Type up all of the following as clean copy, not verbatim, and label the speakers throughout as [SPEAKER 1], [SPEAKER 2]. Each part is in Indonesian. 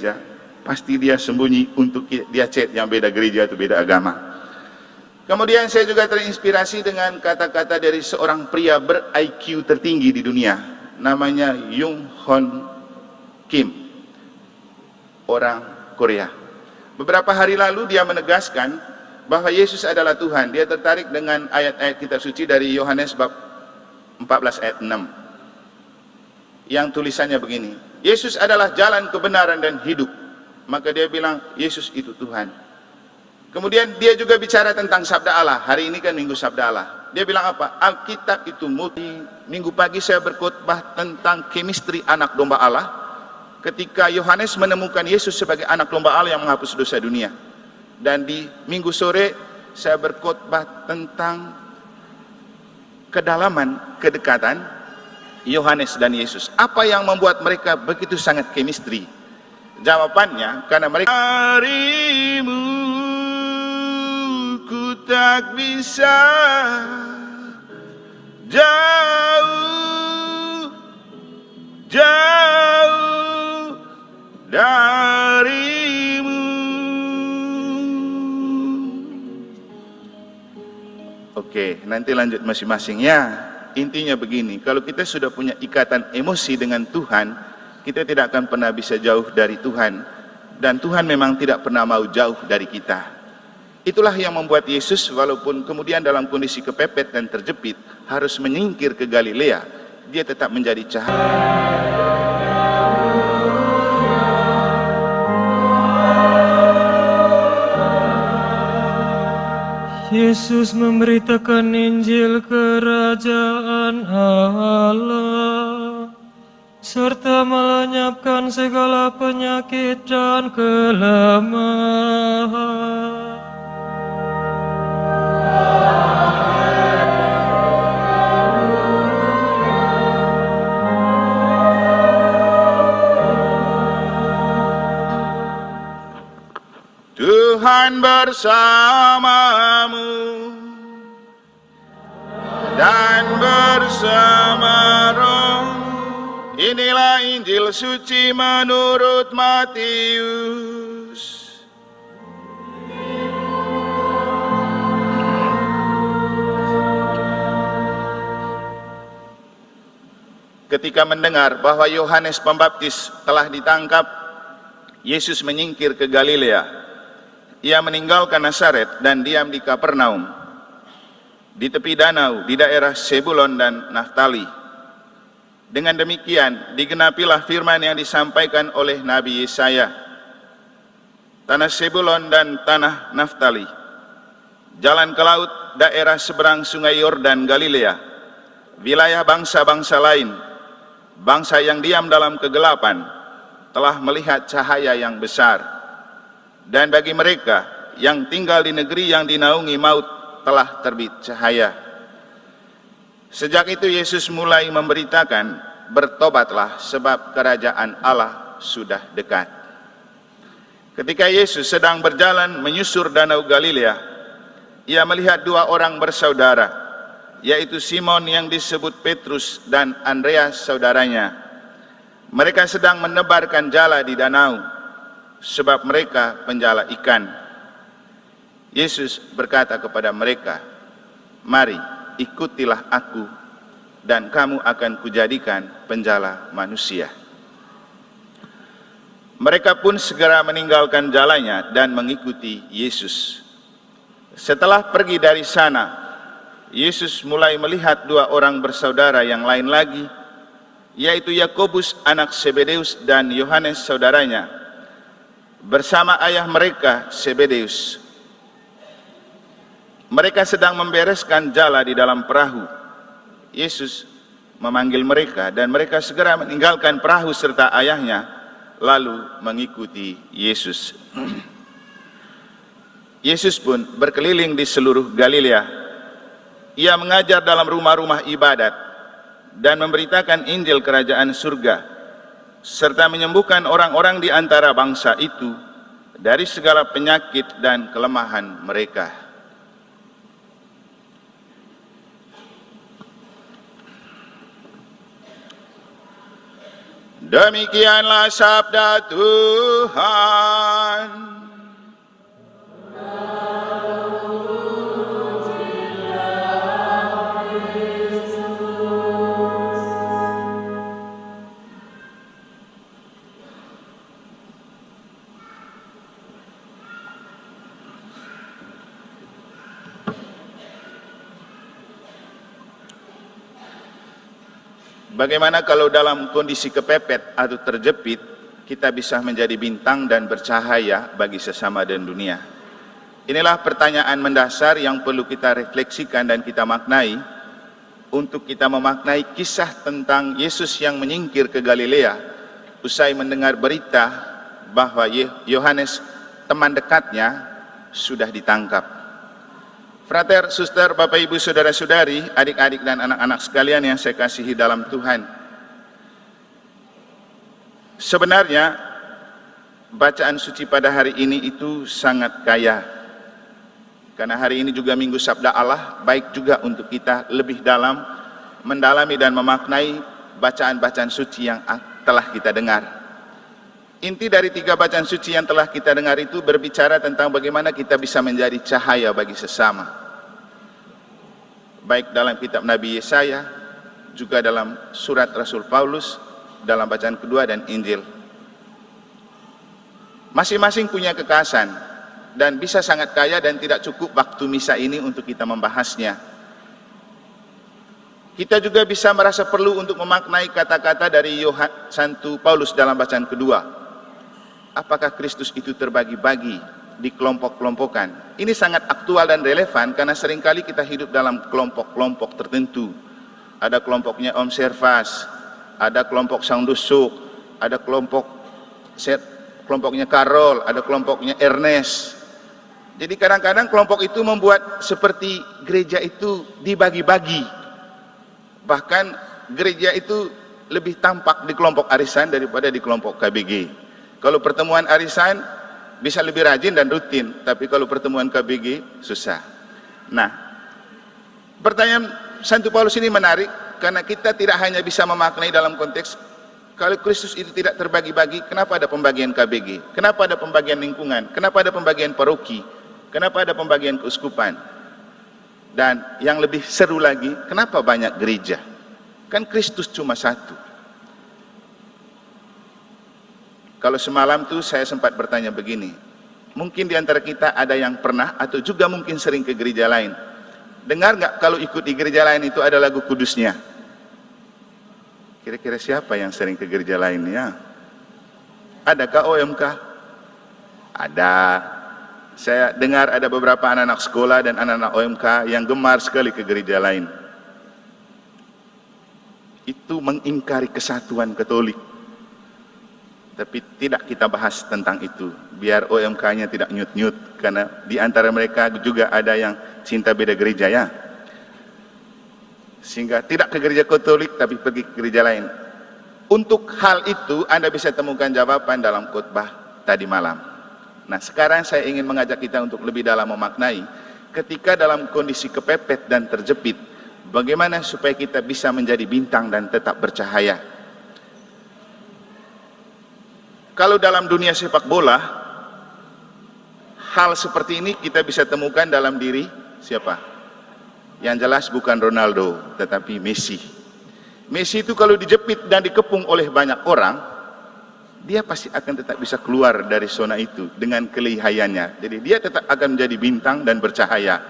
[SPEAKER 1] ya, pasti dia sembunyi untuk dia chat yang beda gereja atau beda agama. Kemudian saya juga terinspirasi dengan kata-kata dari seorang pria ber-IQ tertinggi di dunia, namanya Jung Hoon Kim, orang Korea. Beberapa hari lalu dia menegaskan bahwa Yesus adalah Tuhan. Dia tertarik dengan ayat-ayat kitab suci dari Yohanes bab 14 ayat 6 yang tulisannya begini, Yesus adalah jalan kebenaran dan hidup. Maka dia bilang Yesus itu Tuhan. Kemudian dia juga bicara tentang sabda Allah. Hari ini kan minggu sabda Allah. Dia bilang apa? Alkitab itu multi. Minggu pagi saya berkhotbah tentang kemistri anak domba Allah, ketika Yohanes menemukan Yesus sebagai anak domba Allah yang menghapus dosa dunia. Dan di minggu sore saya berkhotbah tentang kedalaman kedekatan Yohanes dan Yesus. Apa yang membuat mereka begitu sangat kemistri? Jawabannya karena mereka harimu ku tak bisa jauh darimu. Oke, nanti lanjut masing-masing ya. Intinya begini, kalau kita sudah punya ikatan emosi dengan Tuhan, kita tidak akan pernah bisa jauh dari Tuhan, dan Tuhan memang tidak pernah mau jauh dari kita. Itulah yang membuat Yesus walaupun kemudian dalam kondisi kepepet dan terjepit harus menyingkir ke Galilea, dia tetap menjadi cahaya.
[SPEAKER 2] Yesus memberitakan Injil kerajaan Allah serta melenyapkan segala penyakit dan kelemahan.
[SPEAKER 1] Tuhan bersamamu dan bersama roh. Inilah Injil suci menurut Matius. Ketika mendengar bahwa Yohanes Pembaptis telah ditangkap, Yesus menyingkir ke Galilea. Ia meninggalkan Nazaret dan diam di Kapernaum, di tepi danau, di daerah Sebulon dan Naftali. Dengan demikian, digenapilah firman yang disampaikan oleh Nabi Yesaya. Tanah Sebulon dan tanah Naftali, jalan ke laut, daerah seberang sungai Yordan Galilea, wilayah bangsa-bangsa lain, bangsa yang diam dalam kegelapan, telah melihat cahaya yang besar. Dan bagi mereka yang tinggal di negeri yang dinaungi maut telah terbit cahaya. Sejak itu Yesus mulai memberitakan, bertobatlah sebab kerajaan Allah sudah dekat. Ketika Yesus sedang berjalan menyusur danau Galilea, ia melihat dua orang bersaudara, yaitu Simon yang disebut Petrus dan Andreas saudaranya. Mereka sedang menebarkan jala di danau, sebab mereka penjala ikan. Yesus berkata kepada mereka, mari ikutilah aku, dan kamu akan kujadikan penjala manusia. Mereka pun segera meninggalkan jalannya dan mengikuti Yesus. Setelah pergi dari sana, Yesus mulai melihat dua orang bersaudara yang lain lagi, yaitu Yakobus anak Zebedeus dan Yohanes saudaranya, bersama ayah mereka Zebedeus. Mereka sedang membereskan jala di dalam perahu. Yesus memanggil mereka dan mereka segera meninggalkan perahu serta ayahnya lalu mengikuti Yesus. Yesus pun berkeliling di seluruh Galilea. Ia mengajar dalam rumah-rumah ibadat dan memberitakan Injil kerajaan surga, serta menyembuhkan orang-orang di antara bangsa itu dari segala penyakit dan kelemahan mereka. Demikianlah sabda Tuhan. Bagaimana kalau dalam kondisi kepepet atau terjepit, kita bisa menjadi bintang dan bercahaya bagi sesama dan dunia? Inilah pertanyaan mendasar yang perlu kita refleksikan dan kita maknai untuk kita memaknai kisah tentang Yesus yang menyingkir ke Galilea usai mendengar berita bahwa Yohanes, teman dekatnya, sudah ditangkap. Frater, suster, bapak, ibu, saudara-saudari, adik-adik dan anak-anak sekalian yang saya kasihi dalam Tuhan. Sebenarnya, bacaan suci pada hari ini itu sangat kaya. Karena hari ini juga Minggu Sabda Allah, baik juga untuk kita lebih dalam, mendalami dan memaknai bacaan-bacaan suci yang telah kita dengar. Inti dari 3 bacaan suci yang telah kita dengar itu berbicara tentang bagaimana kita bisa menjadi cahaya bagi sesama. Baik dalam kitab Nabi Yesaya, juga dalam surat Rasul Paulus, dalam bacaan kedua dan Injil. Masing-masing punya kekhasan dan bisa sangat kaya dan tidak cukup waktu misa ini untuk kita membahasnya. Kita juga bisa merasa perlu untuk memaknai kata-kata dari Santo Paulus dalam bacaan kedua. Apakah Kristus itu terbagi-bagi, dikelompok-kelompokkan? Ini sangat aktual dan relevan karena seringkali kita hidup dalam kelompok-kelompok tertentu. Ada kelompoknya Om Servas, ada kelompok Sang Dusuk, ada kelompoknya Karol, ada kelompoknya Ernest. Jadi kadang-kadang kelompok itu membuat seperti gereja itu dibagi-bagi. Bahkan gereja itu lebih tampak di kelompok arisan daripada di kelompok KBG. Kalau pertemuan arisan bisa lebih rajin dan rutin, tapi kalau pertemuan KBG susah. Nah, pertanyaan Santo Paulus ini menarik karena kita tidak hanya bisa memaknai dalam konteks kalau Kristus itu tidak terbagi-bagi, kenapa ada pembagian KBG? Kenapa ada pembagian lingkungan? Kenapa ada pembagian paroki? Kenapa ada pembagian keuskupan? Dan yang lebih seru lagi, kenapa banyak gereja? Kan Kristus cuma satu. Kalau semalam tuh saya sempat bertanya begini, mungkin di antara kita ada yang pernah atau juga mungkin sering ke gereja lain. Dengar nggak kalau ikut di gereja lain itu ada lagu kudusnya? Kira-kira siapa yang sering ke gereja lain ya? Adakah OMK? Ada. Saya dengar ada beberapa anak-anak sekolah dan anak-anak OMK yang gemar sekali ke gereja lain. Itu mengingkari kesatuan Katolik. Tapi tidak kita bahas tentang itu, biar OMK-nya tidak nyut-nyut, karena di antara mereka juga ada yang cinta beda gereja ya. Sehingga tidak ke gereja Katolik tapi pergi ke gereja lain. Untuk hal itu Anda bisa temukan jawaban dalam khotbah tadi malam. Nah, sekarang saya ingin mengajak kita untuk lebih dalam memaknai ketika dalam kondisi kepepet dan terjepit, bagaimana supaya kita bisa menjadi bintang dan tetap bercahaya. Kalau dalam dunia sepak bola, hal seperti ini kita bisa temukan dalam diri siapa? Yang jelas bukan Ronaldo, tetapi Messi. Messi itu kalau dijepit dan dikepung oleh banyak orang, dia pasti akan tetap bisa keluar dari zona itu dengan kelihayannya. Jadi dia tetap akan menjadi bintang dan bercahaya.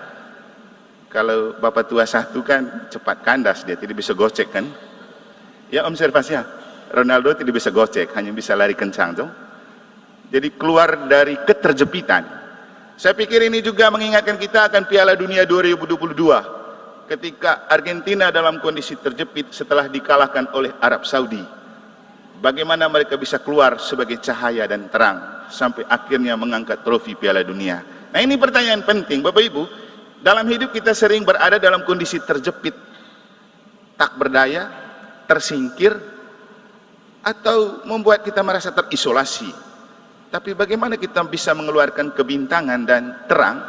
[SPEAKER 1] Kalau Bapak tua satu kan cepat kandas, dia tidak bisa gocek kan? Ya observasinya. Ronaldo tidak bisa gocek, hanya bisa lari kencang tuh. Jadi keluar dari keterjepitan. Saya pikir ini juga mengingatkan kita akan Piala Dunia 2022 ketika Argentina dalam kondisi terjepit setelah dikalahkan oleh Arab Saudi. Bagaimana mereka bisa keluar sebagai cahaya dan terang sampai akhirnya mengangkat trofi Piala Dunia. Nah, ini pertanyaan penting Bapak Ibu. Dalam hidup kita sering berada dalam kondisi terjepit, tak berdaya, tersingkir, atau membuat kita merasa terisolasi. Tapi bagaimana kita bisa mengeluarkan kebintangan dan terang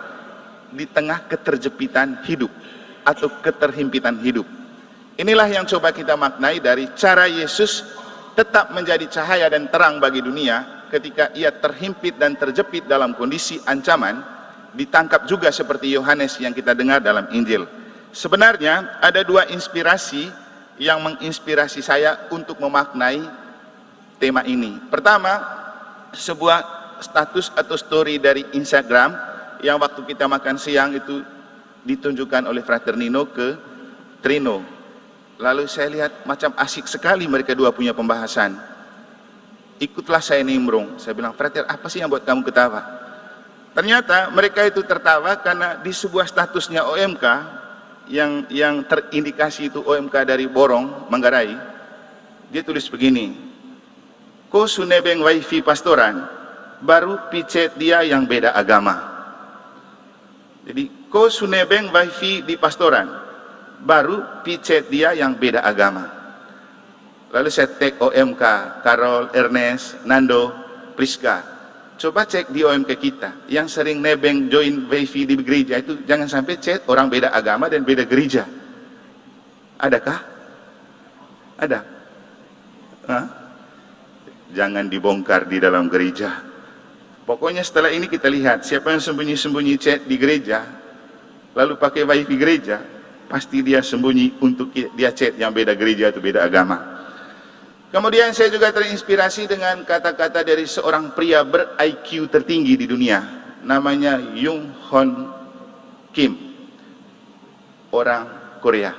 [SPEAKER 1] di tengah keterjepitan hidup atau keterhimpitan hidup? Inilah yang coba kita maknai dari cara Yesus tetap menjadi cahaya dan terang bagi dunia ketika ia terhimpit dan terjepit dalam kondisi ancaman, ditangkap juga seperti Yohanes yang kita dengar dalam Injil. Sebenarnya ada dua inspirasi yang menginspirasi saya untuk memaknai tema ini. Pertama, sebuah status atau story dari Instagram yang waktu kita makan siang itu ditunjukkan oleh Frater Nino ke Trino. Lalu saya lihat macam asik sekali mereka dua punya pembahasan. Ikutlah saya nimbrung. Saya bilang, Frater, apa sih yang buat kamu ketawa? Ternyata mereka itu tertawa karena di sebuah statusnya OMK yang terindikasi itu OMK dari Borong, Manggarai, dia tulis begini, ko sunebeng wifi pastoran, baru picet dia yang beda agama. Jadi, ko sunebeng wifi di pastoran, baru picet dia yang beda agama. Lalu saya tag OMK, Carol, Ernest, Nando, Priska. Coba cek di OMK kita, yang sering nebeng join wifi di gereja itu jangan sampai chat orang beda agama dan beda gereja. Adakah? Ada? Hah? Jangan dibongkar di dalam gereja. Pokoknya setelah ini kita lihat siapa yang sembunyi-sembunyi chat di gereja, lalu pakai wifi gereja, pasti dia sembunyi untuk dia chat yang beda gereja atau beda agama. Kemudian saya juga terinspirasi dengan kata-kata dari seorang pria ber-IQ tertinggi di dunia, namanya Jung Hoon Kim, orang Korea.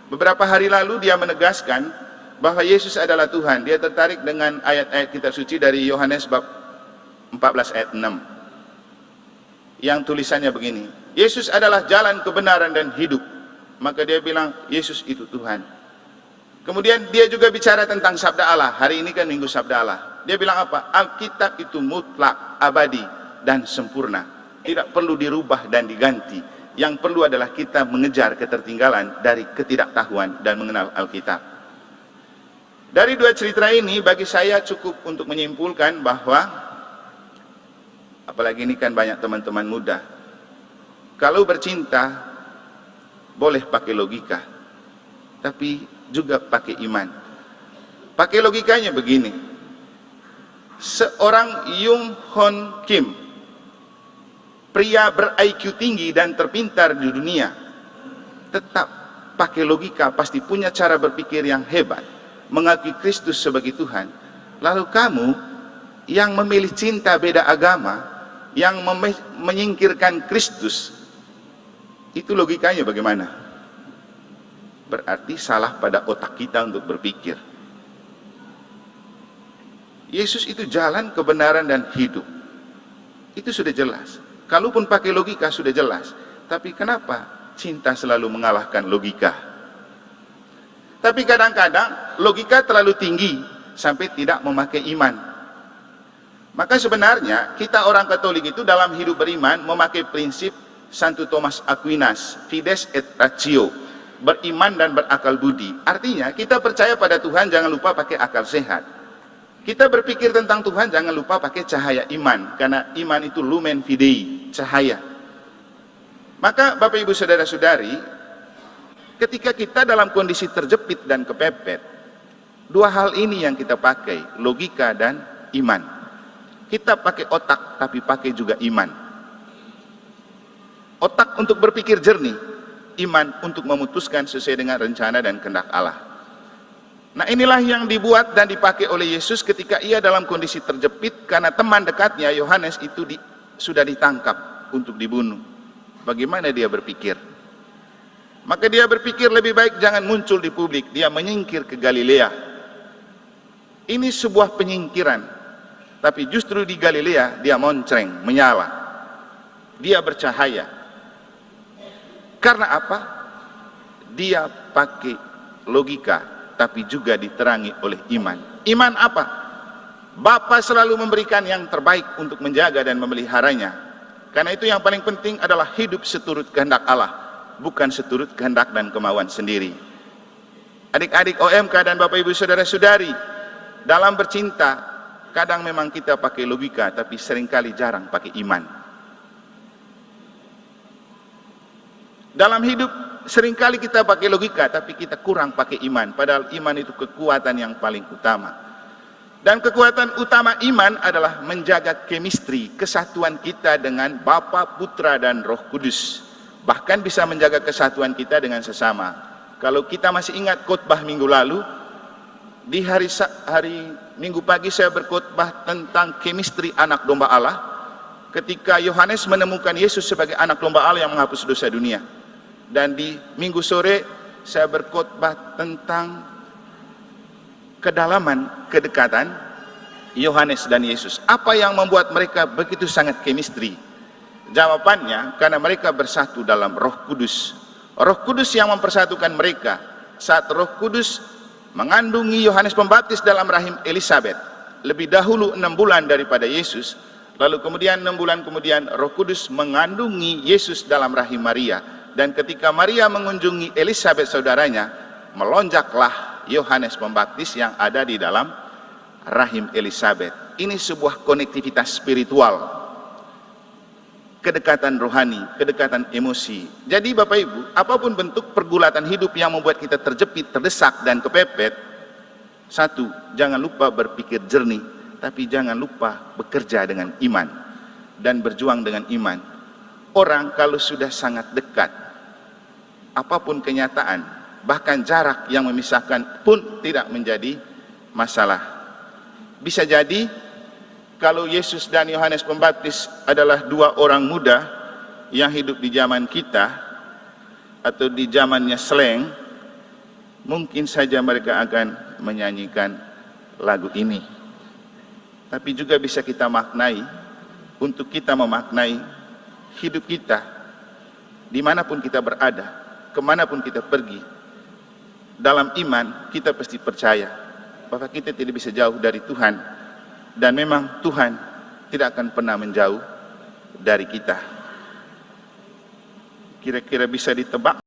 [SPEAKER 1] Beberapa hari lalu dia menegaskan bahwa Yesus adalah Tuhan. Dia tertarik dengan ayat-ayat kitab suci dari Yohanes bab 14 ayat 6 yang tulisannya begini, Yesus adalah jalan kebenaran dan hidup. Maka dia bilang Yesus itu Tuhan. Kemudian dia juga bicara tentang sabda Allah. Hari ini kan minggu sabda Allah. Dia bilang apa? Alkitab itu mutlak, abadi dan sempurna, tidak perlu dirubah dan diganti. Yang perlu adalah kita mengejar ketertinggalan dari ketidaktahuan dan mengenal Alkitab. Dari dua cerita ini bagi saya cukup untuk menyimpulkan bahwa, apalagi ini kan banyak teman-teman muda, kalau bercinta boleh pakai logika, tapi juga pakai iman. Pakai logikanya begini, seorang Jung Hoon Kim, pria ber-IQ tinggi dan terpintar di dunia, tetap pakai logika, pasti punya cara berpikir yang hebat, mengakui Kristus sebagai Tuhan. Lalu kamu yang memilih cinta beda agama, yang menyingkirkan Kristus, itu logikanya bagaimana? Berarti salah pada otak kita untuk berpikir. Yesus itu jalan, kebenaran, dan hidup. Itu sudah jelas. Kalaupun pakai logika sudah jelas. Tapi kenapa cinta selalu mengalahkan logika? Tapi kadang-kadang logika terlalu tinggi sampai tidak memakai iman. Maka sebenarnya kita orang Katolik itu dalam hidup beriman memakai prinsip Santo Thomas Aquinas, fides et ratio, beriman dan berakal budi. Artinya kita percaya pada Tuhan, jangan lupa pakai akal sehat. Kita berpikir tentang Tuhan, jangan lupa pakai cahaya iman, karena iman itu lumen fidei, cahaya. Maka Bapak Ibu Saudara-saudari, ketika kita dalam kondisi terjepit dan kepepet, dua hal ini yang kita pakai, logika dan iman. Kita pakai otak, tapi pakai juga iman. Otak untuk berpikir jernih, iman untuk memutuskan sesuai dengan rencana dan kehendak Allah. Nah, inilah yang dibuat dan dipakai oleh Yesus ketika ia dalam kondisi terjepit karena teman dekatnya Yohanes itu sudah ditangkap untuk dibunuh. Bagaimana dia berpikir? Maka dia berpikir lebih baik jangan muncul di publik, dia menyingkir ke Galilea. Ini sebuah penyingkiran, tapi justru di Galilea dia moncreng, menyala, dia bercahaya. Karena apa? Dia pakai logika, tapi juga diterangi oleh iman. Iman apa? Bapa selalu memberikan yang terbaik untuk menjaga dan memeliharanya. Karena itu yang paling penting adalah hidup seturut kehendak Allah, bukan seturut kehendak dan kemauan sendiri. Adik-adik OMK dan Bapak Ibu Saudara-saudari, dalam bercinta, kadang memang kita pakai logika, tapi seringkali jarang pakai iman. Dalam hidup seringkali kita pakai logika, tapi kita kurang pakai iman. Padahal iman itu kekuatan yang paling utama. Dan kekuatan utama iman adalah menjaga kemistri, kesatuan kita dengan Bapa, Putra, dan Roh Kudus. Bahkan bisa menjaga kesatuan kita dengan sesama. Kalau kita masih ingat khotbah minggu lalu, di hari Minggu pagi saya berkhotbah tentang kemistri anak domba Allah, ketika Yohanes menemukan Yesus sebagai anak domba Allah yang menghapus dosa dunia. Dan di Minggu sore saya berkhotbah tentang kedalaman kedekatan Yohanes dan Yesus. Apa yang membuat mereka begitu sangat kemistri? Jawabannya karena mereka bersatu dalam Roh Kudus. Roh Kudus yang mempersatukan mereka. Saat Roh Kudus mengandungi Yohanes Pembaptis dalam rahim Elisabet lebih dahulu 6 bulan daripada Yesus, lalu kemudian 6 bulan kemudian Roh Kudus mengandungi Yesus dalam rahim Maria, dan ketika Maria mengunjungi Elisabet saudaranya, melonjaklah Yohanes Pembaptis yang ada di dalam rahim Elisabet. Ini sebuah konektivitas spiritual, kedekatan rohani, kedekatan emosi. Jadi Bapak Ibu, apapun bentuk pergulatan hidup yang membuat kita terjepit, terdesak, dan kepepet, satu, jangan lupa berpikir jernih, tapi jangan lupa bekerja dengan iman dan berjuang dengan iman. Orang kalau sudah sangat dekat, apapun kenyataan, bahkan jarak yang memisahkan pun tidak menjadi masalah. Bisa jadi kalau Yesus dan Yohanes Pembaptis adalah 2 orang muda yang hidup di zaman kita atau di zamannya slang, mungkin saja mereka akan menyanyikan lagu ini. Tapi juga bisa kita maknai, untuk kita memaknai hidup kita dimanapun kita berada, kemanapun kita pergi. Dalam iman kita pasti percaya bahwa kita tidak bisa jauh dari Tuhan, dan memang Tuhan tidak akan pernah menjauh dari kita. Kira-kira bisa ditebak?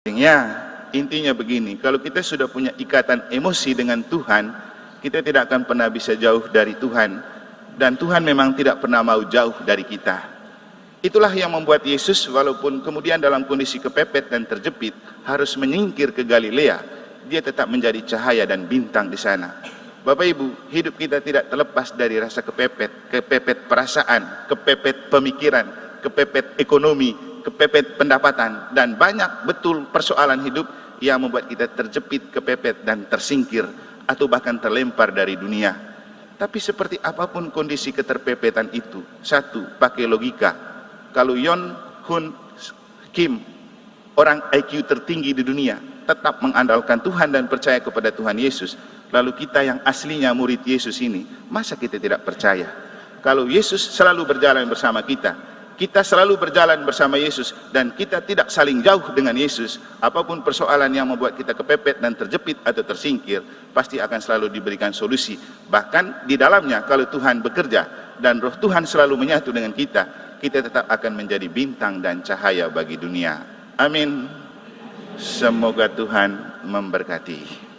[SPEAKER 1] Ya, intinya begini, kalau kita sudah punya ikatan emosi dengan Tuhan, kita tidak akan pernah bisa jauh dari Tuhan, dan Tuhan memang tidak pernah mau jauh dari kita. Itulah yang membuat Yesus walaupun kemudian dalam kondisi kepepet dan terjepit harus menyingkir ke Galilea, dia tetap menjadi cahaya dan bintang di sana. Bapak Ibu, hidup kita tidak terlepas dari rasa kepepet, kepepet perasaan, kepepet pemikiran, kepepet ekonomi, kepepet pendapatan, dan banyak betul persoalan hidup yang membuat kita terjepit, kepepet, dan tersingkir atau bahkan terlempar dari dunia. Tapi seperti apapun kondisi keterpepetan itu, satu, pakai logika. Kalau Yon Hun Kim, orang IQ tertinggi di dunia, tetap mengandalkan Tuhan dan percaya kepada Tuhan Yesus, lalu kita yang aslinya murid Yesus ini, masa kita tidak percaya? Kalau Yesus selalu berjalan bersama kita, kita selalu berjalan bersama Yesus, dan kita tidak saling jauh dengan Yesus, apapun persoalan yang membuat kita kepepet dan terjepit atau tersingkir, pasti akan selalu diberikan solusi. Bahkan di dalamnya, kalau Tuhan bekerja dan Roh Tuhan selalu menyatu dengan kita, kita tetap akan menjadi bintang dan cahaya bagi dunia. Amin. Semoga Tuhan memberkati.